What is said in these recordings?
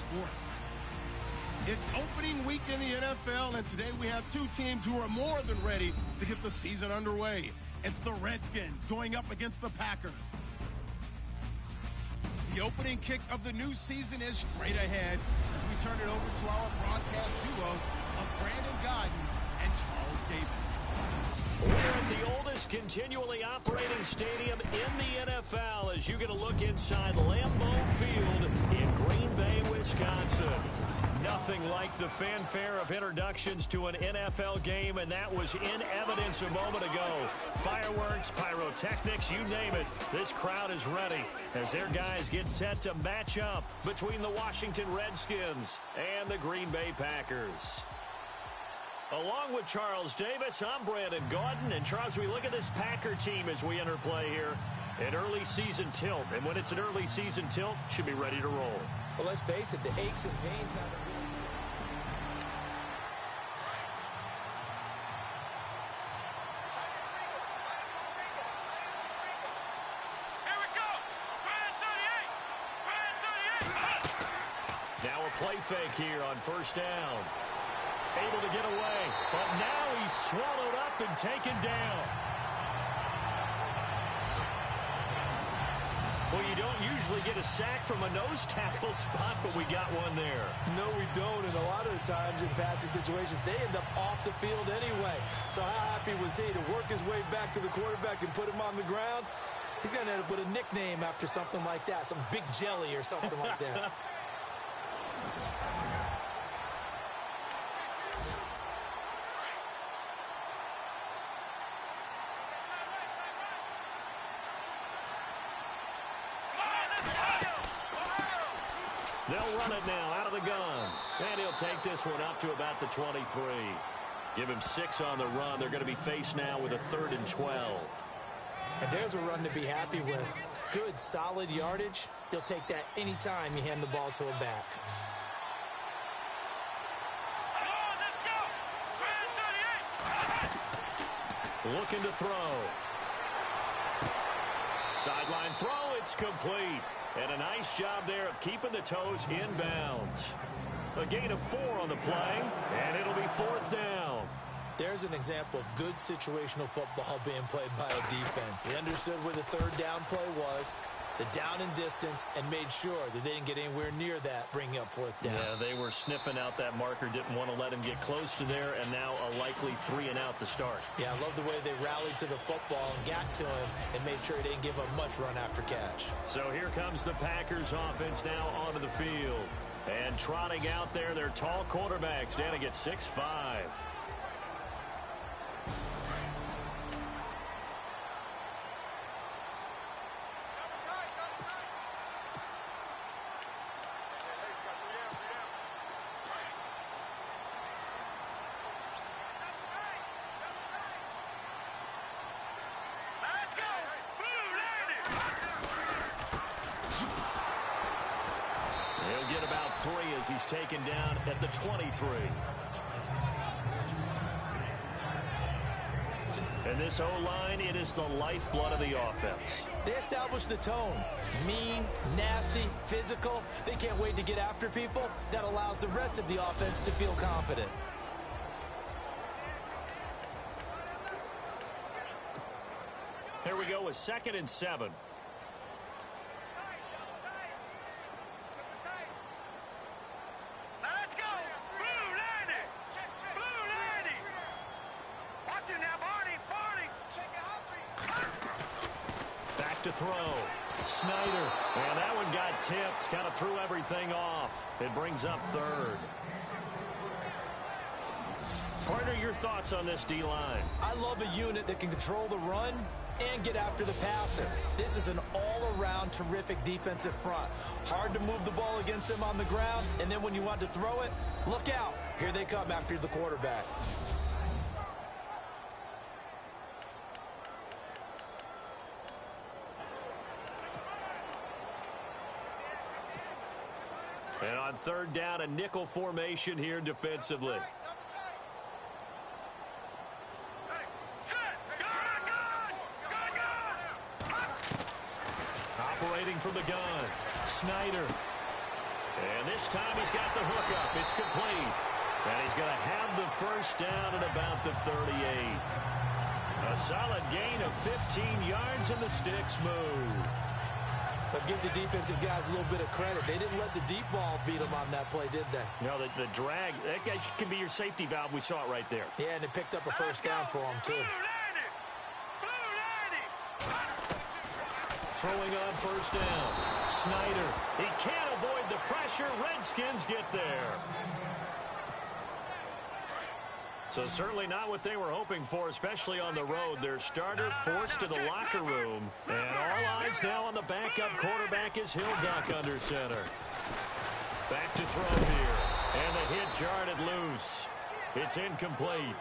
sports. It's opening week in the NFL, and today we have two teams who are more than ready to get the season underway. It's the Redskins going up against the Packers. The opening kick of the new season is straight ahead as we turn it over to our broadcast duo of Brandon Godden and Charles Davis. We're at the oldest continually operating stadium in the NFL as you get a look inside Lambeau Field in Green Bay, Wisconsin. Nothing like the fanfare of introductions to an NFL game, and that was in evidence a moment ago. Fireworks, pyrotechnics, you name it. This crowd is ready as their guys get set to match up between the Washington Redskins and the Green Bay Packers. Along with Charles Davis, I'm Brandon Gaudin. And Charles, we look at this Packer team as we enter play here. An early season tilt. And when it's an early season tilt, should be ready to roll. Well, let's face it, the aches and pains haven't really... Now a play fake here on first down. Able to get away, but now he's swallowed up and taken down. Well, you don't usually get a sack from a nose tackle spot, but we got one there. No, we don't, and a lot of the times in passing situations, they end up off the field anyway. So how happy was he to work his way back to the quarterback and put him on the ground? He's going to end up with a nickname after something like that, some Big Jelly or something like that. They'll run it now out of the gun. And he'll take this one up to about the 23. Give him 6 on the run. They're going to be faced now with a 3rd and 12. And there's a run to be happy with. Good, solid yardage. He'll take that anytime you hand the ball to a back. Looking to throw. Sideline throw, it's complete. And a nice job there of keeping the toes inbounds. A gain of 4 on the play, and it'll be 4th down. There's an example of good situational football being played by a defense. They understood where the 3rd down play was, the down and distance, and made sure that they didn't get anywhere near that, bringing up 4th down. Yeah, they were sniffing out that marker, didn't want to let him get close to there, and now a likely 3 and out to start. Yeah, I love the way they rallied to the football and got to him and made sure he didn't give up much run after catch. So here comes the Packers offense now onto the field. And trotting out there, their tall quarterback standing at 6'5". He'll get about 3 as he's taken down at the 23. And this O-line, it is the lifeblood of the offense. They establish the tone. Mean, nasty, physical. They can't wait to get after people. That allows the rest of the offense to feel confident. Here we go with 2nd and 7. To throw. Snyder. And that one got tipped. Kind of threw everything off. It brings up 3rd. Partner, your thoughts on this D-line? I love a unit that can control the run and get after the passer. This is an all-around terrific defensive front. Hard to move the ball against them on the ground, and then when you want to throw it, look out. Here they come after the quarterback. And on 3rd down, a nickel formation here defensively. Operating from the gun. Snyder. And this time he's got the hook up. It's complete. And he's going to have the first down at about the 38. A solid gain of 15 yards, and the sticks move. But give the defensive guys a little bit of credit. They didn't let the deep ball beat them on that play, did they? No, the drag, that guy can be your safety valve. We saw it right there. Yeah, and they picked up a first down for him, too. Throwing on first down. Snyder. He can't avoid the pressure. Redskins get there. So certainly not what they were hoping for, especially on the road. Their starter forced to the locker room. And all eyes now on the backup quarterback as he'll duck under center. Back to throw here. And the hit jarred it loose. It's incomplete.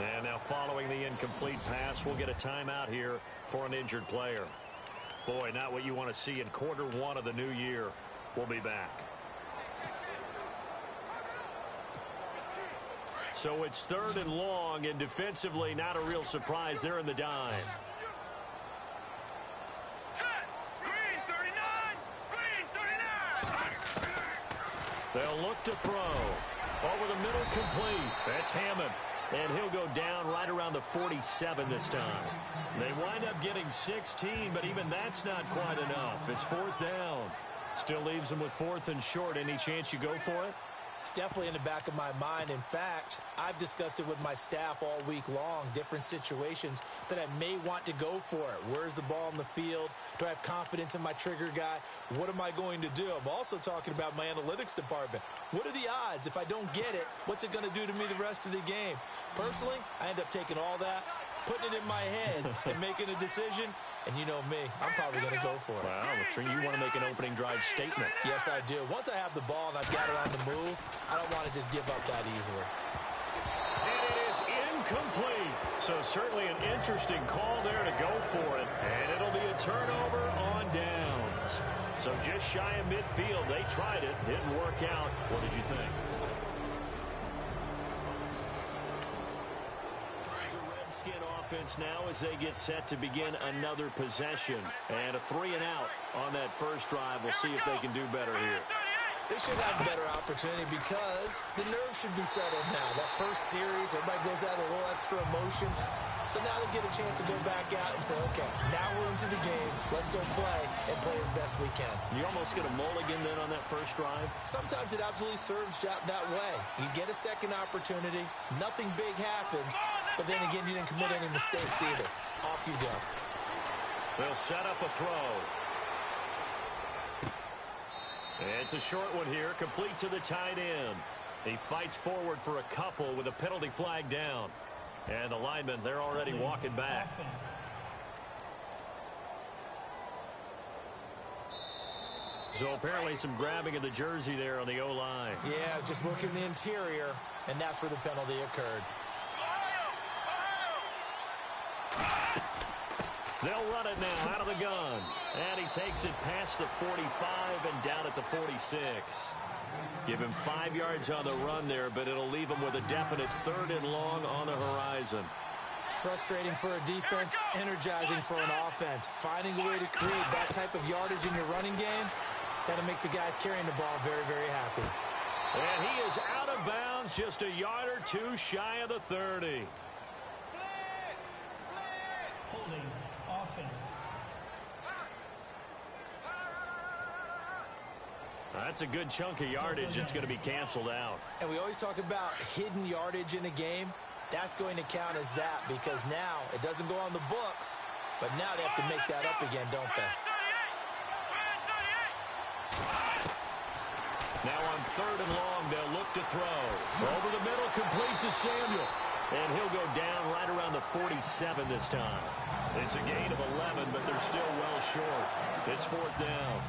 And now following the incomplete pass, we'll get a timeout here for an injured player. Boy, not what you want to see in quarter one of the new year. We'll be back. So it's 3rd and long, and defensively not a real surprise. They're in the dime. They'll look to throw. Over the middle, complete. That's Hammond. And he'll go down right around the 47 this time. They wind up getting 16, but even that's not quite enough. It's 4th down. Still leaves them with 4th and short. Any chance you go for it? It's definitely in the back of my mind. In fact, I've discussed it with my staff all week long, different situations that I may want to go for it. Where's the ball in the field? Do I have confidence in my trigger guy? What am I going to do? I'm also talking about my analytics department. What are the odds? If I don't get it, what's it going to do to me the rest of the game? Personally, I end up taking all that, putting it in my head, and making a decision. And you know me, I'm probably going to go for it. Wow, you want to make an opening drive statement. Yes, I do. Once I have the ball and I've got it on the move, I don't want to just give up that easily. And it is incomplete. So certainly an interesting call there to go for it. And it'll be a turnover on downs. So just shy of midfield. They tried it. Didn't work out. What did you think? Offense now as they get set to begin another possession. And a 3-and-out on that first drive. We'll see if they can do better here. They should have a better opportunity because the nerves should be settled now. That first series, everybody goes out with a little extra emotion. So now they get a chance to go back out and say, okay, now we're into the game. Let's go play and play as best we can. You almost get a mulligan then on that first drive? Sometimes it absolutely serves that way. You get a second opportunity. Nothing big happened. But then again, you didn't commit any mistakes either. Off you go. They'll set up a throw. It's a short one here, complete to the tight end. He fights forward for a couple with a penalty flag down. And the linemen, they're already walking back. So apparently some grabbing of the jersey there on the O-line. Yeah, just working the interior, and that's where the penalty occurred. They'll run it now out of the gun. And he takes it past the 45 and down at the 46. Give him 5 yards on the run there, but it'll leave him with a definite 3rd and long on the horizon. Frustrating for a defense, energizing for an offense. Finding a way to create that type of yardage in your running game, that'll make the guys carrying the ball very, very happy. And he is out of bounds, just a yard or two shy of the 30. Holding offense. That's a good chunk of yardage. It's going to be canceled out. And we always talk about hidden yardage in a game. That's going to count as that because now it doesn't go on the books, but now they have to make that up again, don't they? Now on 3rd and long, they'll look to throw. Over the middle, complete to Samuel. And he'll go down right around the 47 this time. It's a gain of 11, but they're still well short. It's 4th down.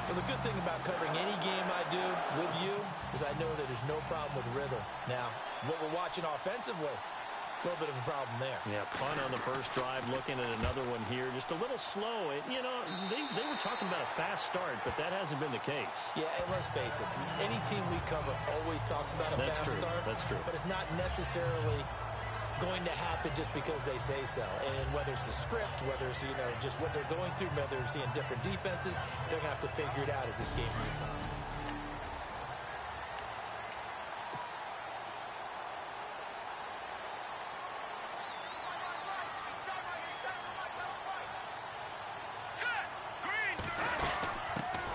Well, the good thing about covering any game I do with you is I know that there's no problem with rhythm. Now, what we're watching offensively, a little bit of a problem there. Yeah, punt on the first drive, looking at another one here. Just a little slow. You know, they were talking about a fast start, but that hasn't been the case. Yeah, and let's face it, any team we cover always talks about a fast start. That's true. But it's not necessarily going to happen just because they say so. And whether it's the script, whether it's, just what they're going through, whether they're seeing different defenses, they're going to have to figure it out as this game moves on.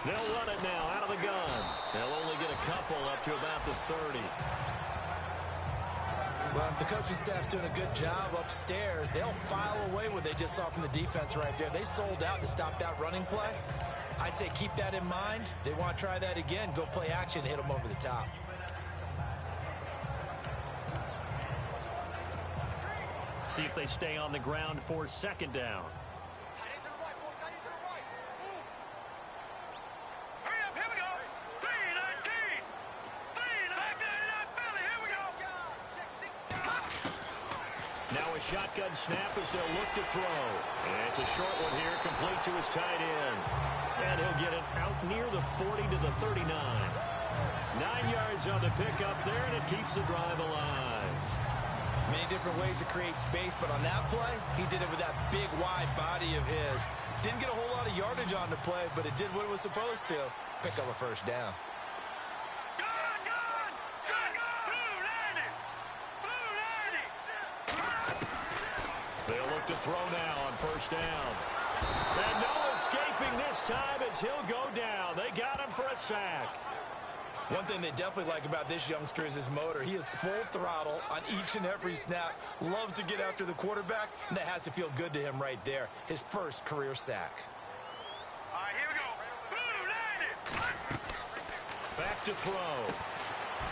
They'll run it now out of the gun. They'll only get a couple up to about the 30. Well, if the coaching staff's doing a good job upstairs, they'll file away what they just saw from the defense right there. They sold out to stop that running play. I'd say keep that in mind. They want to try that again. Go play action, hit them over the top. See if they stay on the ground for second down. Now a shotgun snap as they'll look to throw. And it's a short one here, complete to his tight end. And he'll get it out near the 40 to the 39. 9 yards on the pickup there, and it keeps the drive alive. Many different ways to create space, but on that play, he did it with that big, wide body of his. Didn't get a whole lot of yardage on the play, but it did what it was supposed to. Pick up a first down. They'll look to throw now on first down. And no escaping this time as he'll go down. They got him for a sack. One thing they definitely like about this youngster is his motor. He is full throttle on each and every snap. Loves to get after the quarterback, and that has to feel good to him right there. His first career sack. All right, here we go. Back to throw.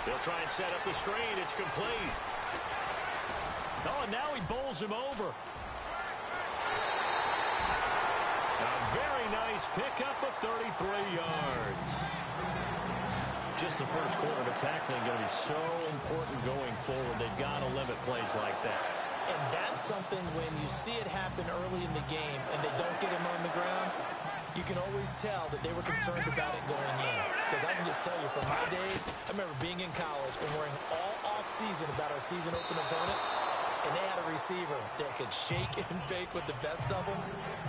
They'll try and set up the screen. It's complete. Oh, and now he bowls him over. A very nice pickup of 33 yards. Just the first quarter, but tackling going to be so important going forward. They've got to limit plays like that. And that's something when you see it happen early in the game and they don't get him on the ground, you can always tell that they were concerned about it going in. Because I can just tell you from my days, I remember being in college and worrying all off-season about our season open opponent. And they had a receiver that could shake and bake with the best of them.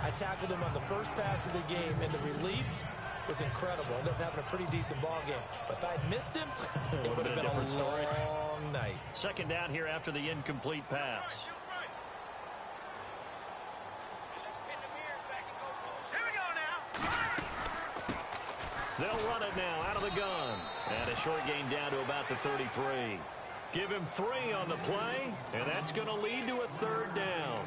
I tackled him on the first pass of the game, and the relief was incredible. Ended up having a pretty decent ball game. But if I'd missed him, it would have been a long night. Second down here after the incomplete pass. Here we go now. They'll run it now out of the gun. And a short gain down to about the 33. Give him 3 on the play, and that's going to lead to a third down.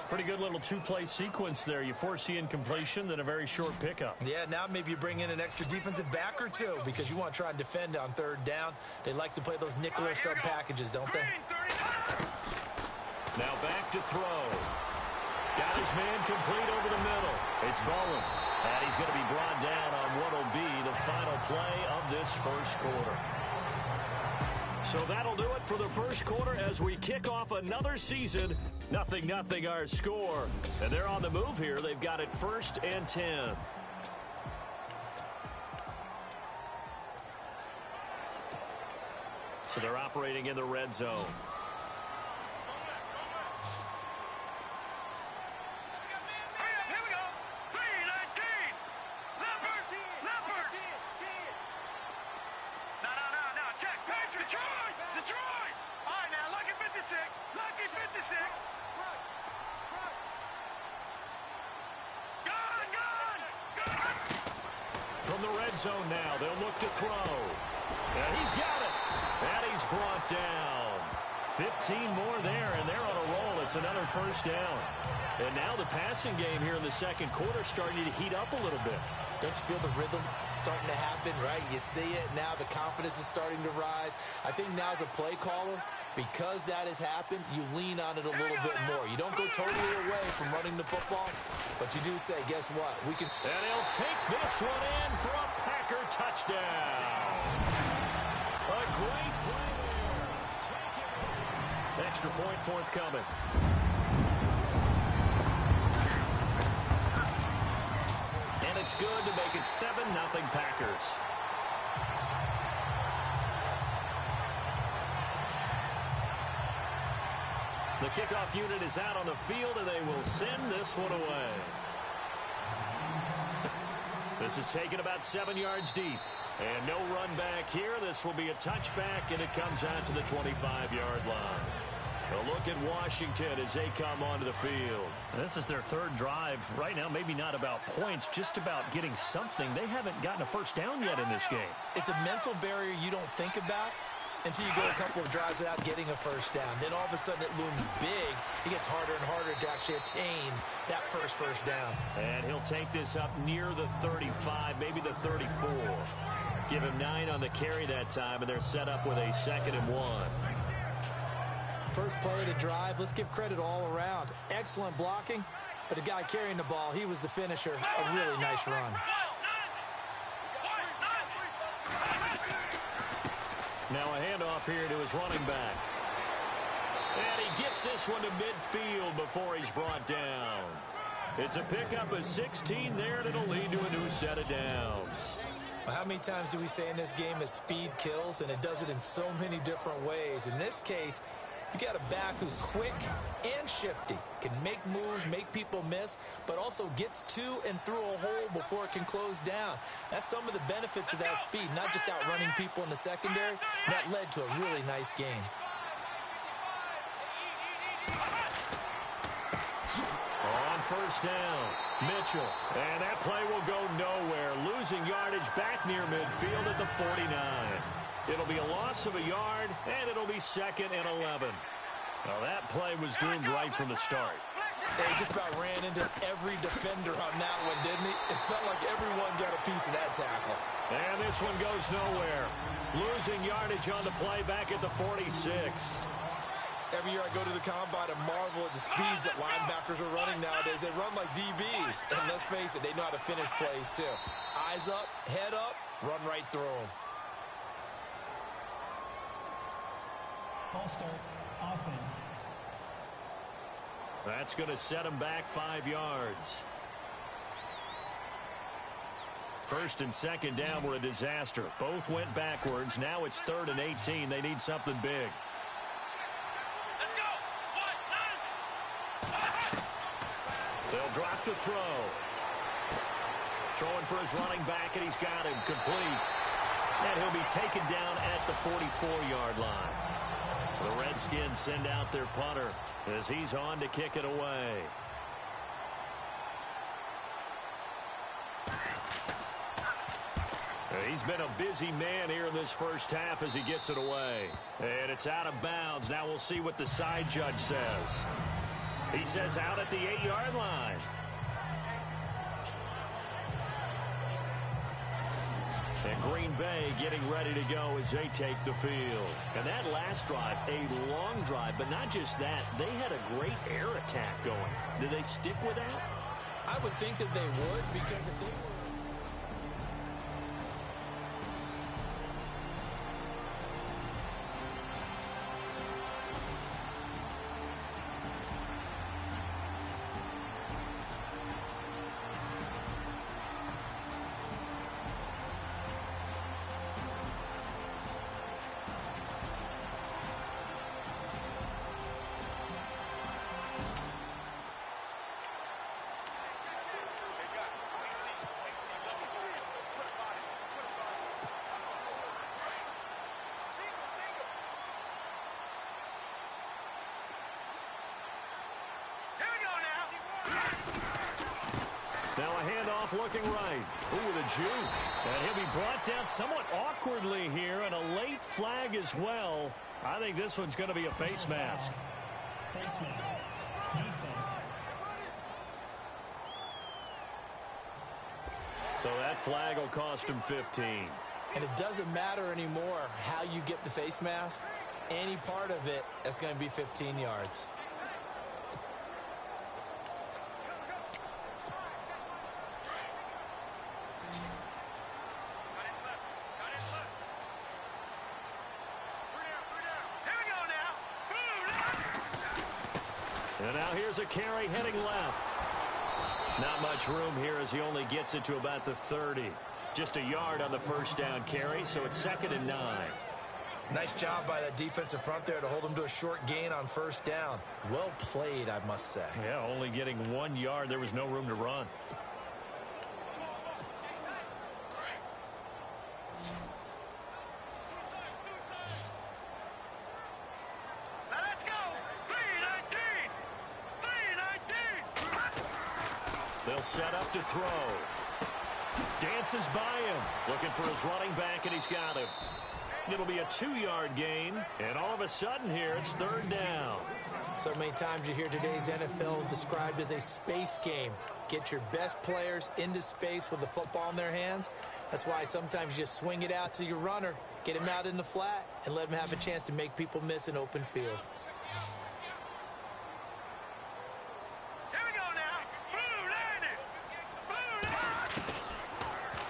Pretty good little two-play sequence there. You force the incompletion, then a very short pickup. Yeah, now maybe you bring in an extra defensive back or two because you want to try and defend on third down. They like to play those nickel or sub packages, don't they? Now back to throw. Got his man complete over the middle. It's Bowen. And he's going to be brought down on what will be the final play of this first quarter. So that'll do it for the first quarter as we kick off another season. 0-0 our score. And they're on the move here. They've got it 1st and 10. So they're operating in the red zone. From the red zone now, they'll look to throw. And he's got it. And he's brought down. 15 more there, and they're on a roll. It's another first down. And now the passing game here in the second quarter starting to heat up a little bit. Don't you feel the rhythm starting to happen, right? You see it now. The confidence is starting to rise. I think now as a play caller, because that has happened, you lean on it a little bit more. You don't go totally away from running the football, but you do say, guess what? We can. And he'll take this one in for a Packer touchdown. A great play there. Extra point forthcoming. And it's good to make it 7-0 Packers. The kickoff unit is out on the field, and they will send this one away. This is taken about 7 yards deep. And no run back here. This will be a touchback, and it comes out to the 25-yard line. A look at Washington as they come onto the field. This is their third drive. Right now, maybe not about points, just about getting something. They haven't gotten a first down yet in this game. It's a mental barrier you don't think about until you go a couple of drives without getting a first down. Then all of a sudden it looms big. It gets harder and harder to actually attain that first down. And he'll take this up near the 35, maybe the 34. Give him 9 on the carry that time, and they're set up with a 2nd and 1. First play of the drive, let's give credit all around. Excellent blocking, but the guy carrying the ball, he was the finisher. A really nice run. Now a handoff here to his running back. And he gets this one to midfield before he's brought down. It's a pickup of 16 there, and it'll lead to a new set of downs. Well, how many times do we say in this game that speed kills, and it does it in so many different ways? In this case, you got a back who's quick and shifty, can make moves, make people miss, but also gets to and through a hole before it can close down. That's some of the benefits of that speed, not just outrunning people in the secondary. That led to a really nice game. On first down, Mitchell. And that play will go nowhere. Losing yardage back near midfield at the 49. It'll be a loss of a yard, and it'll be 2nd and 11. Now, that play was doomed right from the start. He just about ran into every defender on that one, didn't he? It felt like everyone got a piece of that tackle. And this one goes nowhere. Losing yardage on the play back at the 46. Every year I go to the combine and marvel at the speeds that linebackers are running nowadays. They run like DBs. And let's face it, they know how to finish plays too. Eyes up, head up, run right through them. False start, offense. That's going to set him back 5 yards. 1st and 2nd down were a disaster. Both went backwards. Now it's 3rd and 18. They need something big. They'll drop the throw. Throwing for his running back, and he's got him complete. And he'll be taken down at the 44-yard line. The Redskins send out their punter as he's on to kick it away. He's been a busy man here in this first half as he gets it away. And it's out of bounds. Now we'll see what the side judge says. He says out at the 8-yard line. And Green Bay getting ready to go as they take the field. And that last drive, a long drive, but not just that. They had a great air attack going. Did they stick with that? I would think that they would, because if they were... Now a handoff looking right. Ooh, with a juke. And he'll be brought down somewhat awkwardly here, and a late flag as well. I think this one's going to be a face mask. Face mask. Defense. So that flag will cost him 15. And it doesn't matter anymore how you get the face mask. Any part of it is going to be 15 yards. And now here's a carry heading left. Not much room here as he only gets it to about the 30. Just a yard on the first down carry, so it's 2nd and 9. Nice job by that defensive front there to hold him to a short gain on first down. Well played, I must say. Yeah, only getting 1 yard. There was no room to run. Now let's go. 3-19. 3-19. They'll set up to throw. Dances by him. Looking for his running back, and he's got him. It'll be a 2-yard gain, and all of a sudden here, it's third down. So many times you hear today's NFL described as a space game. Get your best players into space with the football in their hands. That's why sometimes you just swing it out to your runner, get him out in the flat, and let him have a chance to make people miss an open field. Here we go now. Blue landed. Blue landed.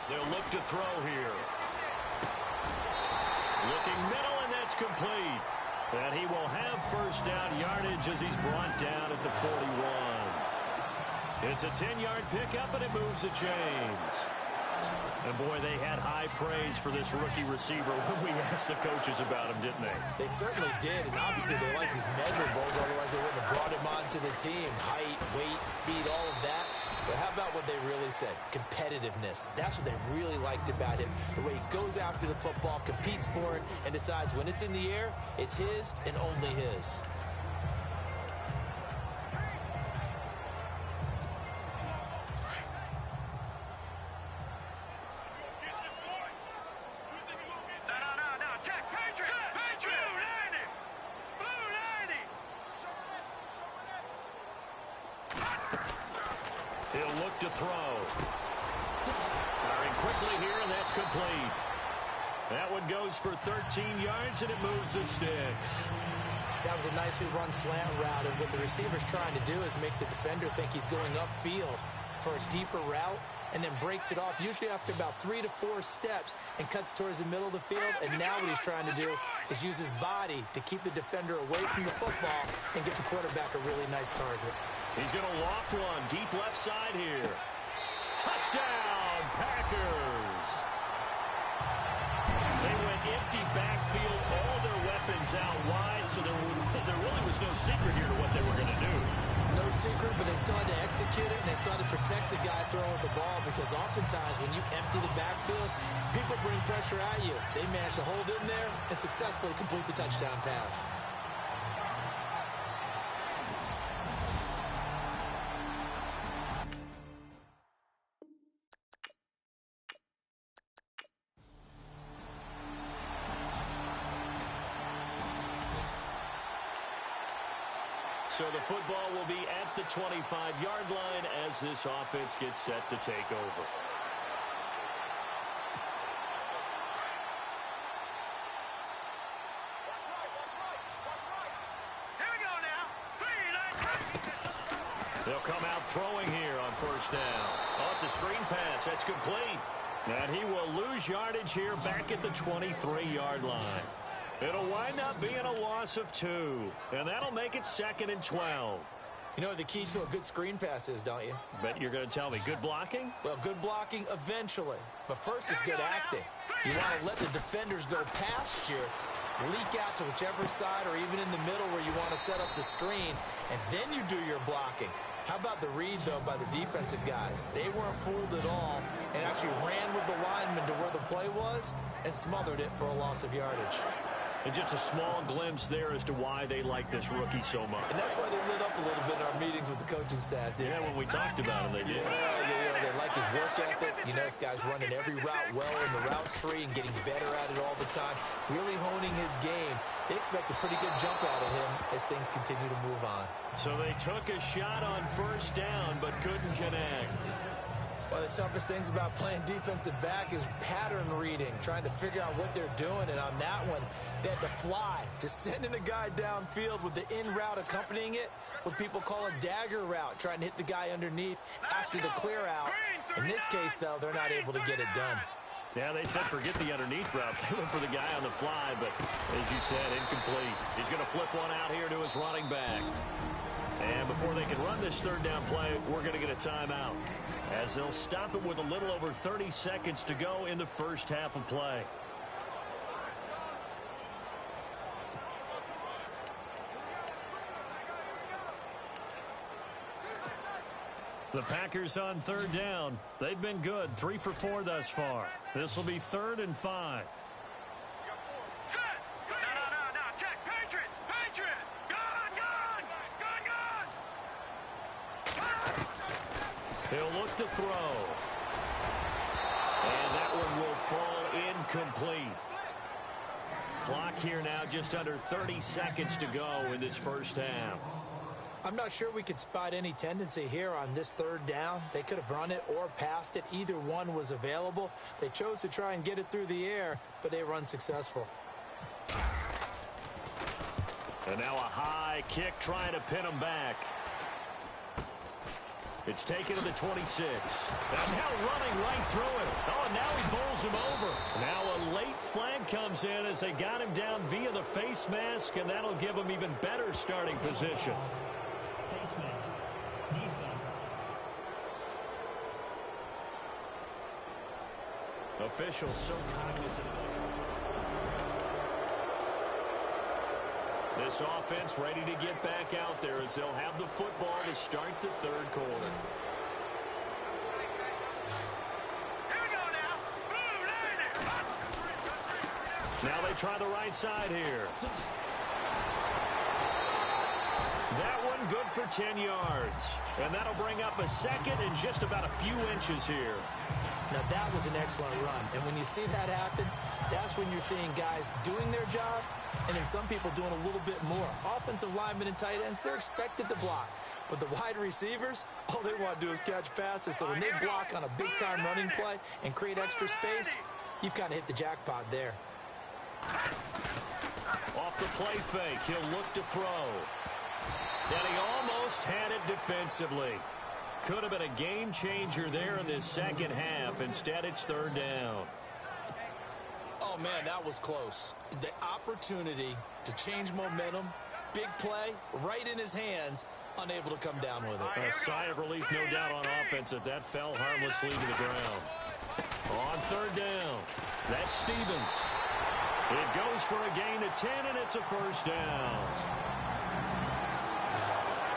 They'll look to throw here. Looking middle, and that's complete. And he will have first down yardage as he's brought down at the 41. It's a 10-yard pickup, and it moves the chains. And, boy, they had high praise for this rookie receiver when we asked the coaches about him, didn't they? They certainly did, and obviously they liked his measurables, otherwise they wouldn't have brought him onto the team. Height, weight, speed, all of that. But how about what they really said? Competitiveness. That's what they really liked about him. The way he goes after the football, competes for it, and decides when it's in the air, it's his and only his. No. Check. Patriot. Blue landed. Blue landed. He'll look to throw. Firing quickly here, and that's complete. That one goes for 13 yards, and it moves the sticks. That was a nicely run slant route, and what the receiver's trying to do is make the defender think he's going upfield for a deeper route, and then breaks it off, usually after about 3 to 4 steps, and cuts towards the middle of the field. And now what he's trying to do is use his body to keep the defender away from the football and get the quarterback a really nice target. He's going to loft one deep left side here. Touchdown, Packers! They went empty backfield, all their weapons out wide, so there really was no secret here to what they were going to do. No secret, but they still had to execute it, and they still had to protect the guy throwing the ball, because oftentimes when you empty the backfield, people bring pressure at you. They managed to hold in there and successfully complete the touchdown pass. So the football will be at the 25-yard line as this offense gets set to take over. Here we go now. 3-19. They'll come out throwing here on first down. Oh, it's a screen pass. That's complete. And he will lose yardage here back at the 23-yard line. It'll wind up being a loss of 2. And that'll make it 2nd and 12. You know what the key to a good screen pass is, don't you? Bet you're going to tell me good blocking? Well, good blocking eventually. But first is good acting. You want to let the defenders go past you, leak out to whichever side or even in the middle where you want to set up the screen, and then you do your blocking. How about the read, though, by the defensive guys? They weren't fooled at all and actually ran with the lineman to where the play was and smothered it for a loss of yardage. And just a small glimpse there as to why they like this rookie so much. And that's why they lit up a little bit in our meetings with the coaching staff, didn't they? When we talked about him, they did. Yeah, they like his work ethic. You know, this guy's running every route well in the route tree and getting better at it all the time, really honing his game. They expect a pretty good jump out of him as things continue to move on. So they took a shot on first down but couldn't connect. One of the toughest things about playing defensive back is pattern reading, trying to figure out what they're doing. And on that one, they had to fly, just sending a guy downfield with the in route accompanying it, what people call a dagger route, trying to hit the guy underneath after the clear out. In this case, though, they're not able to get it done. Yeah, they said forget the underneath route. They went for the guy on the fly, but as you said, incomplete. He's going to flip one out here to his running back. And before they can run this third down play, we're going to get a timeout, as they'll stop it with a little over 30 seconds to go in the first half of play. The Packers on third down. They've been good, 3 for 4 thus far. This will be 3rd and 5. Set. No. Check. Patriot. Gun. He'll look to throw. And that one will fall incomplete. Clock here now, just under 30 seconds to go in this first half. I'm not sure we could spot any tendency here on this third down. They could have run it or passed it. Either one was available. They chose to try and get it through the air, but they were unsuccessful. And now a high kick trying to pin him back. It's taken to the 26. And now running right through it. Oh, and now he bowls him over. Now a late flag comes in as they got him down via the face mask, and that'll give him even better starting position. Face mask. Defense. Officials so cognizant of it. This offense ready to get back out there as they'll have the football to start the third quarter. Here we go now. Blue line. Now they try the right side here. That one good for 10 yards. And that'll bring up a second and just about a few inches here. Now, that was an excellent run. And when you see that happen, that's when you're seeing guys doing their job and then some people doing a little bit more. Offensive linemen and tight ends, they're expected to block. But the wide receivers, all they want to do is catch passes. So when they block on a big-time running play and create extra space, you've kind of hit the jackpot there. Off the play fake, he'll look to throw. And he almost had it defensively. Could have been a game changer there in this second half. Instead, it's third down. Oh, man, that was close. The opportunity to change momentum, big play, right in his hands, unable to come down with it. A sigh of relief, no doubt, on offense that that fell harmlessly to the ground. On third down, that's Stevens. It goes for a gain of 10, and it's a first down.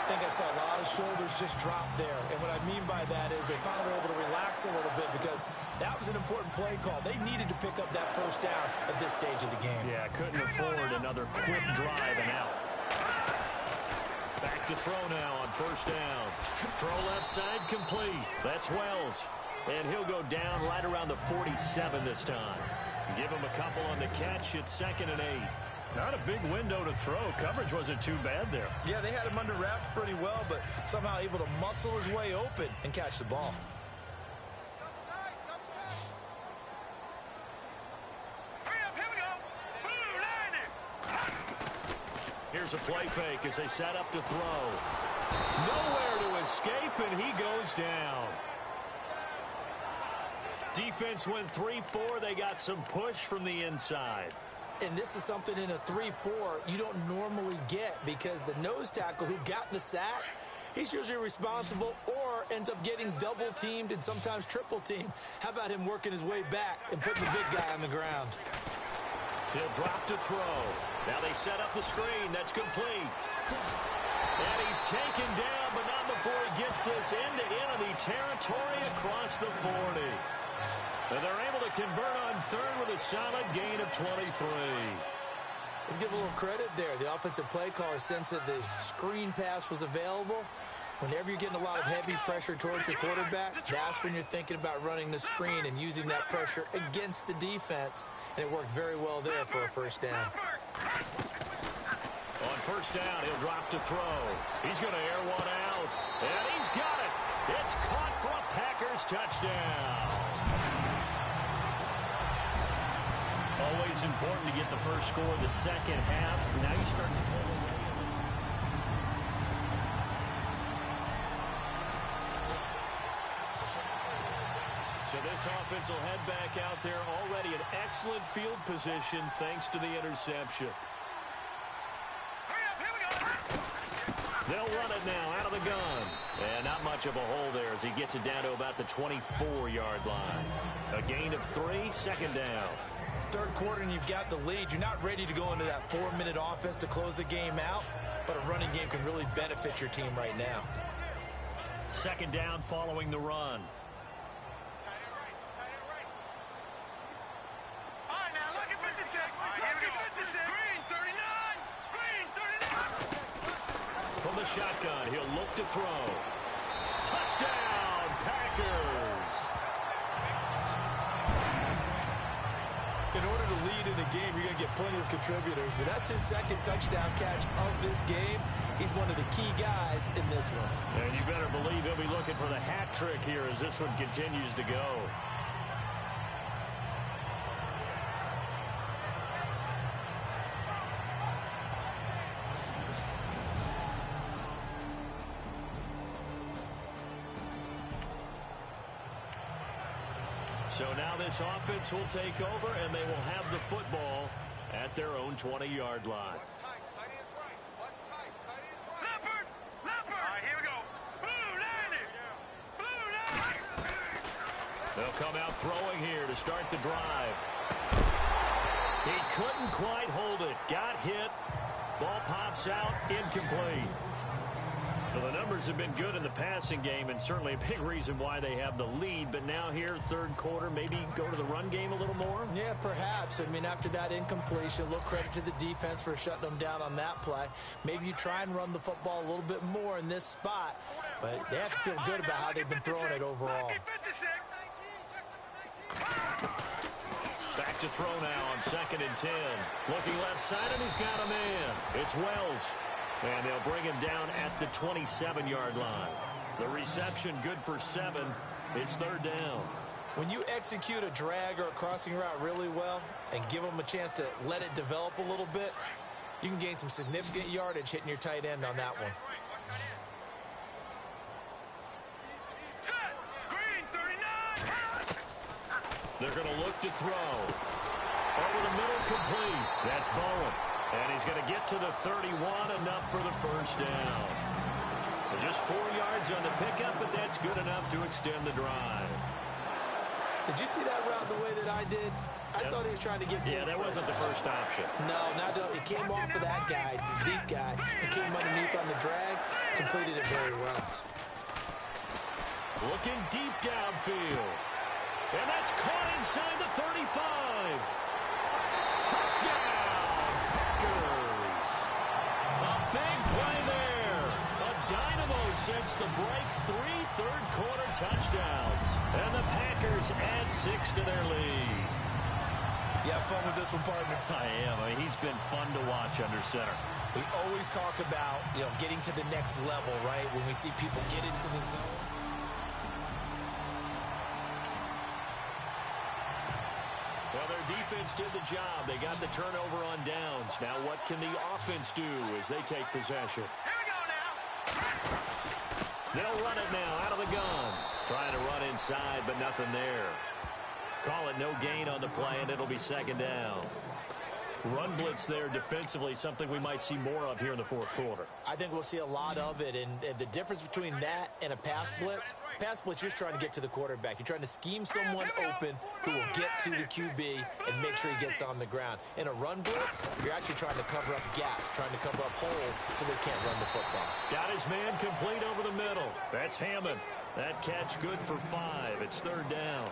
I think I saw a lot of shoulders just drop there. And what I mean by that is they finally were able to relax a little bit because that was an important play call. They needed to pick up that first down at this stage of the game. Yeah, couldn't afford another quick drive and out. Back to throw now on first down. Throw left side complete. That's Wells. And he'll go down right around the 47 this time. Give him a couple on the catch. It's 2nd and 8. Not a big window to throw. Coverage wasn't too bad there. Yeah, they had him under wraps pretty well, but somehow able to muscle his way open and catch the ball. Hurry up, here we go. Blue line. Here's a play fake as they set up to throw. Nowhere to escape, and he goes down. Defense went 3-4. They got some push from the inside. And this is something in a 3-4 you don't normally get because the nose tackle who got the sack, he's usually responsible or ends up getting double-teamed and sometimes triple-teamed. How about him working his way back and putting the big guy on the ground? He'll drop to throw. Now they set up the screen. That's complete. And he's taken down, but not before he gets this into enemy territory across the 40. And they're able to convert on third with a solid gain of 23. Let's give a little credit there. The offensive play caller sensed that the screen pass was available. Whenever you're getting a lot of heavy pressure towards your quarterback, that's when you're thinking about running the screen and using that pressure against the defense. And it worked very well there for a first down. On first down, he'll drop to throw. He's going to air one out. And he's got it. It's caught for a Packers touchdown. Always important to get the first score of the second half. Now you start to pull away. So this offense will head back out there already in excellent field position thanks to the interception. Hurry up, here we go. They'll run it now out of the gun. And not much of a hole there as he gets it down to about the 24-yard line. A gain of 3, second down. Third quarter and you've got the lead. You're not ready to go into that 4-minute offense to close the game out, but a running game can really benefit your team right now. Second down following the run. All right, now look at 56. All right, here we go. 56. Green, 39. Green, 39. From the shotgun, he'll look to throw. Touchdown, Packers. In order to lead in a game, you're going to get plenty of contributors, but that's his second touchdown catch of this game. He's one of the key guys in this one. And you better believe he'll be looking for the hat trick here as this one continues to go. So now this offense will take over, and they will have the football at their own 20-yard line. Leopard! Leopard! All right, here we go. Blue landing! Blue landing! They'll come out throwing here to start the drive. He couldn't quite hold it. Got hit. Ball pops out. Incomplete. Well, the numbers have been good in the passing game, and certainly a big reason why they have the lead. But now here, third quarter, maybe go to the run game a little more? Yeah, perhaps. I mean, after that incompletion, a little credit to the defense for shutting them down on that play. Maybe you try and run the football a little bit more in this spot, but they have to feel good about how they've been throwing it overall. Back to throw now on 2nd and 10. Looking left side, and he's got a man. It's Wells. And they'll bring him down at the 27-yard line. The reception good for 7. It's third down. When you execute a drag or a crossing route really well and give them a chance to let it develop a little bit, you can gain some significant yardage hitting your tight end on that one. They're going to look to throw. Over the middle, complete. That's Bowen. And he's going to get to the 31, enough for the first down. Just 4 yards on the pickup, but that's good enough to extend the drive. Did you see that route the way that I did? I thought he was trying to get deep. Yeah, that wasn't the first option. No, it came off of that guy, the deep guy, and came underneath on the drag, completed it very well. Looking deep downfield. And that's caught inside the 35. Touchdown, Packers. A big play there. A dynamo since the break. 3 third-quarter touchdowns. And the Packers add 6 to their lead. You have fun with this one, partner? I am. I mean, he's been fun to watch under center. We always talk about, getting to the next level, right? When we see people get into the zone. Well, their defense did the job. They got the turnover on downs. Now what can the offense do as they take possession? Here we go now. They'll run it now out of the gun. Trying to run inside, but nothing there. Call it no gain on the play, and it'll be second down. Run blitz there defensively, something we might see more of here in the fourth quarter. I think we'll see a lot of it, and the difference between that and a pass blitz, you're just trying to get to the quarterback. You're trying to scheme someone open who will get to the QB and make sure he gets on the ground. In a run blitz, you're actually trying to cover up gaps, trying to cover up holes so they can't run the football. Got his man complete over the middle. That's Hammond. That catch good for 5. It's third down.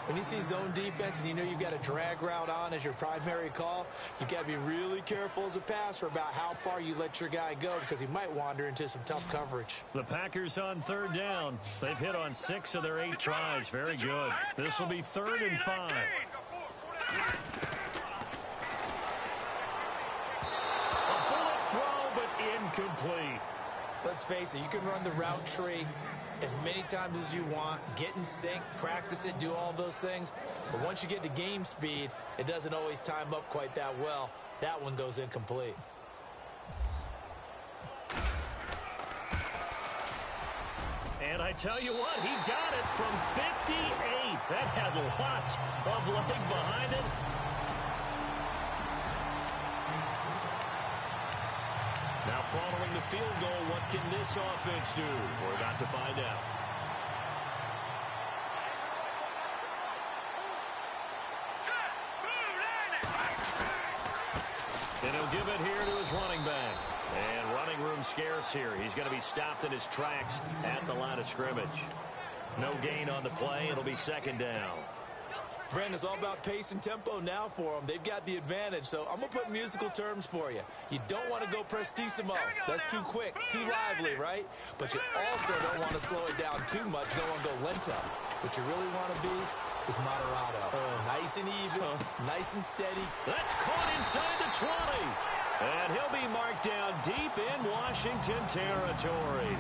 When you see zone defense and you know you've got a drag route on as your primary call, you've got to be really careful as a passer about how far you let your guy go because he might wander into some tough coverage. The Packers on third down. They've hit on 6 of their 8 tries. Very good. This will be 3rd and 5. A bullet throw, but incomplete. Let's face it, you can run the route tree as many times as you want, get in sync, practice it, do all those things. But once you get to game speed, it doesn't always time up quite that well. That one goes incomplete. And I tell you what, he got it from 58. That had lots of leg behind it. Now following the field goal, what can this offense do? We're about to find out. And he'll give it here to his running back. And running room scarce here. He's going to be stopped in his tracks at the line of scrimmage. No gain on the play. It'll be second down. Brandon, it's all about pace and tempo now for them. They've got the advantage, so I'm going to put musical terms for you. You don't want to go prestissimo. That's too quick, too lively, right? But you also don't want to slow it down too much. You don't want to go lento. What you really want to be is moderato. Nice and even, nice and steady. That's caught inside the 20. And he'll be marked down deep in Washington territory.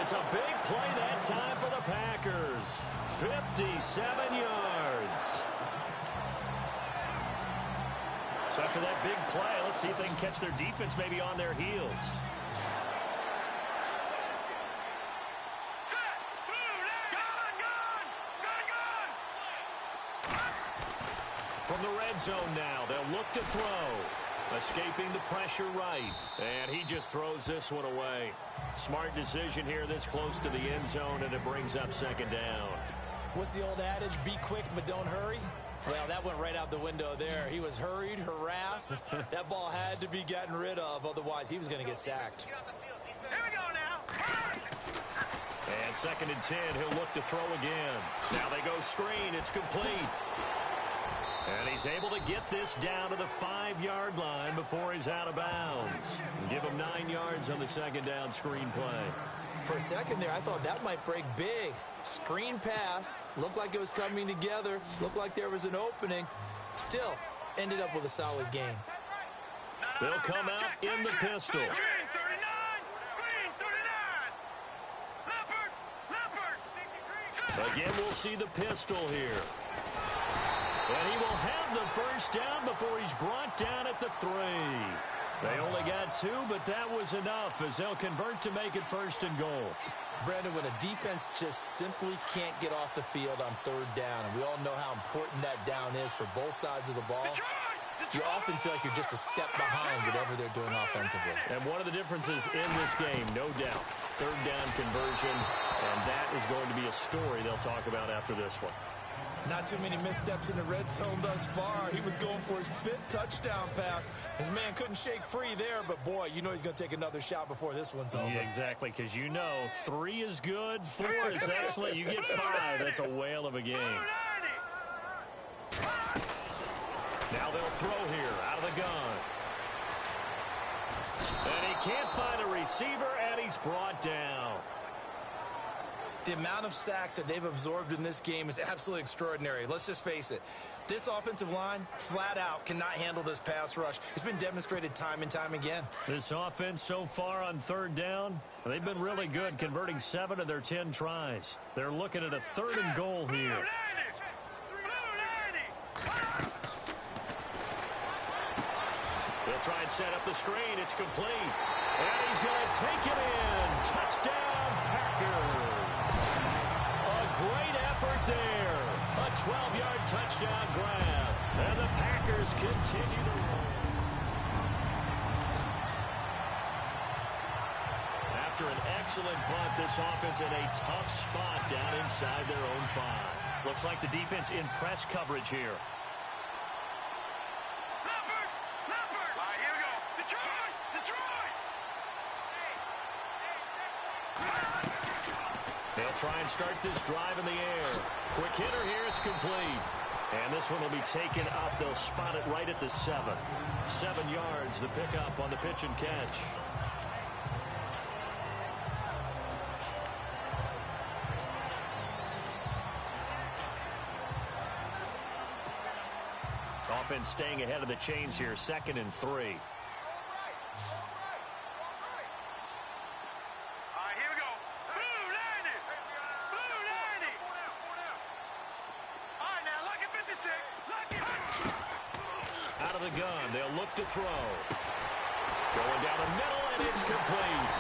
It's a big play that time for the Packers. 57 yards. So after that big play, let's see if they can catch their defense maybe on their heels. From the red zone now, they'll look to throw. Escaping the pressure right. And he just throws this one away. Smart decision here this close to the end zone, and it brings up second down. What's the old adage? Be quick, but don't hurry. Well, that went right out the window there. He was hurried, harassed. That ball had to be gotten rid of. Otherwise, he was going to get sacked. Here we go now. And second and 10, he'll look to throw again. Now they go screen. It's complete. And he's able to get this down to the 5-yard line before he's out of bounds. Give him 9 yards on the second down screen play. For a second there, I thought that might break big. Screen pass. Looked like it was coming together. Looked like there was an opening. Still, ended up with a solid game. They'll come out in the pistol. Green 39. Green 39. Leopard. Again, we'll see the pistol here. And he will have the first down before he's brought down at the 3. They only got 2, but that was enough as they'll convert to make it first and goal. Brandon, when a defense just simply can't get off the field on third down, and we all know how important that down is for both sides of the ball, you often feel like you're just a step behind whatever they're doing offensively. And one of the differences in this game, no doubt, third down conversion, and that is going to be a story they'll talk about after this one. Not too many missteps in the red zone thus far. He was going for his 5th touchdown pass. His man couldn't shake free there, but boy, you know he's going to take another shot before this one's over. Yeah, exactly, because you know 3 is good, 4 is excellent. You get 5, that's a whale of a game. Now they'll throw here out of the gun. And he can't find a receiver, and he's brought down. The amount of sacks that they've absorbed in this game is absolutely extraordinary. Let's just face it. This offensive line, flat out, cannot handle this pass rush. It's been demonstrated time and time again. This offense so far on third down, they've been really good, converting 7 of their 10 tries. They're looking at a 3rd and goal here. They'll try and set up the screen. It's complete. And he's going to take it in. Touchdown, Packers. Great effort there. A 12-yard touchdown grab. And the Packers continue to roll. After an excellent punt, this offense in a tough spot down inside their own 5. Looks like the defense in press coverage here. Leopard. All right, here we go. Detroit. They'll try and start this drive in the air. Quick hitter here, it's complete. And this one will be taken up. They'll spot it right at the 7. 7 yards, the pickup on the pitch and catch. Offense staying ahead of the chains here, 2nd and 3. They'll look to throw. Going down the middle, and it's complete.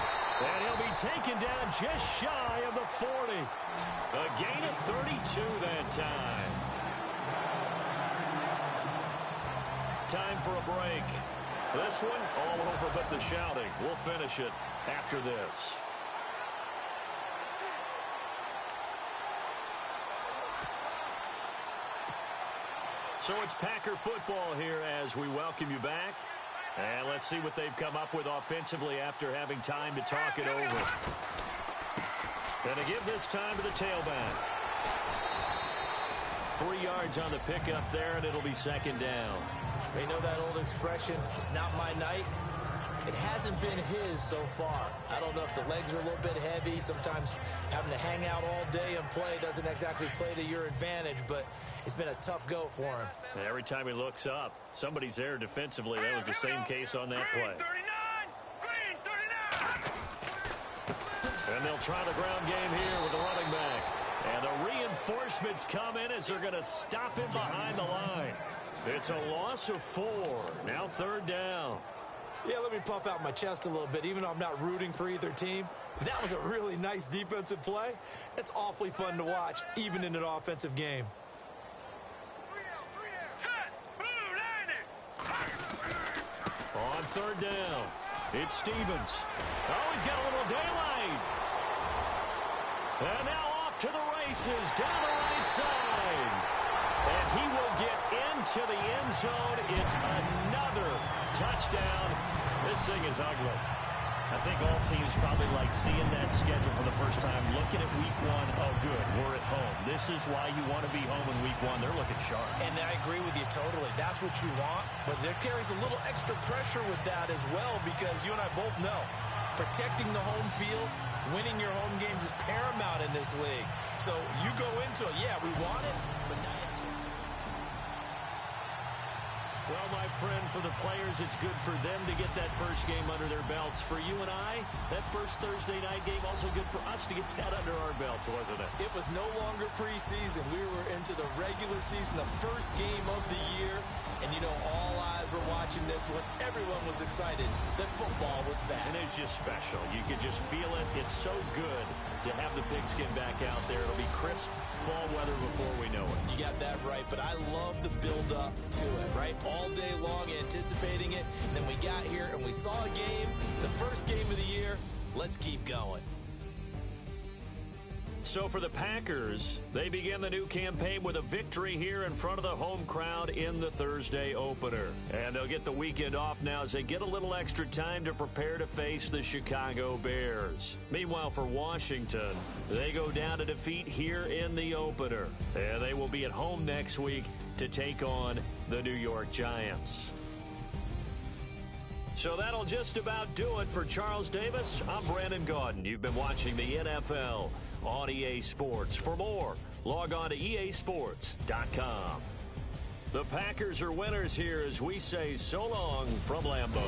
And he'll be taken down just shy of the 40. A gain of 32 that time. Time for a break. This one, all over but the shouting. We'll finish it after this. So it's Packer football here as we welcome you back. And let's see what they've come up with offensively after having time to talk it over. Going to give this time to the tailback. 3 yards on the pickup there, and it'll be second down. You know that old expression, it's not my night. It hasn't been his so far. I don't know if the legs are a little bit heavy. Sometimes having to hang out all day and play doesn't exactly play to your advantage, but it's been a tough go for him. Every time he looks up, somebody's there defensively. That was the same case on that play. And they'll try the ground game here with the running back. And the reinforcements come in as they're going to stop him behind the line. It's a loss of 4. Now third down. Yeah, let me puff out my chest a little bit, even though I'm not rooting for either team. That was a really nice defensive play. It's awfully fun to watch, even in an offensive game. On third down, it's Stevens. Oh, he's got a little daylight. And now off to the races down the right side. And he will get into the end zone. It's another touchdown. This thing is ugly. I think all teams probably like seeing that schedule for the first time, looking at week 1. Oh, good, we're at home. This is why you want to be home in week 1. They're looking sharp. And I agree with you totally. That's what you want. But there carries a little extra pressure with that as well, because you and I both know protecting the home field, winning your home games is paramount in this league. So you go into it, yeah, we want it, but now well, my friend, for the players, it's good for them to get that first game under their belts. For you and I, that first Thursday night game, also good for us to get that under our belts, wasn't it? It was no longer preseason. We were into the regular season, the first game of the year. And, you know, all eyes were watching this when everyone was excited that football was back. And it's just special. You can just feel it. It's so good to have the pigskin back out there. It'll be crisp fall weather before we know it. You got that right, but I love the build-up to it, right? All day long anticipating it. And then we got here and we saw a game, the first game of the year. Let's keep going. So for the Packers, they begin the new campaign with a victory here in front of the home crowd in the Thursday opener. And they'll get the weekend off now as they get a little extra time to prepare to face the Chicago Bears. Meanwhile, for Washington, they go down to defeat here in the opener. And they will be at home next week to take on the New York Giants. So that'll just about do it for Charles Davis. I'm Brandon Gaudin. You've been watching the NFL on EA Sports. For more, log on to easports.com. The Packers are winners here as we say so long from Lambeau.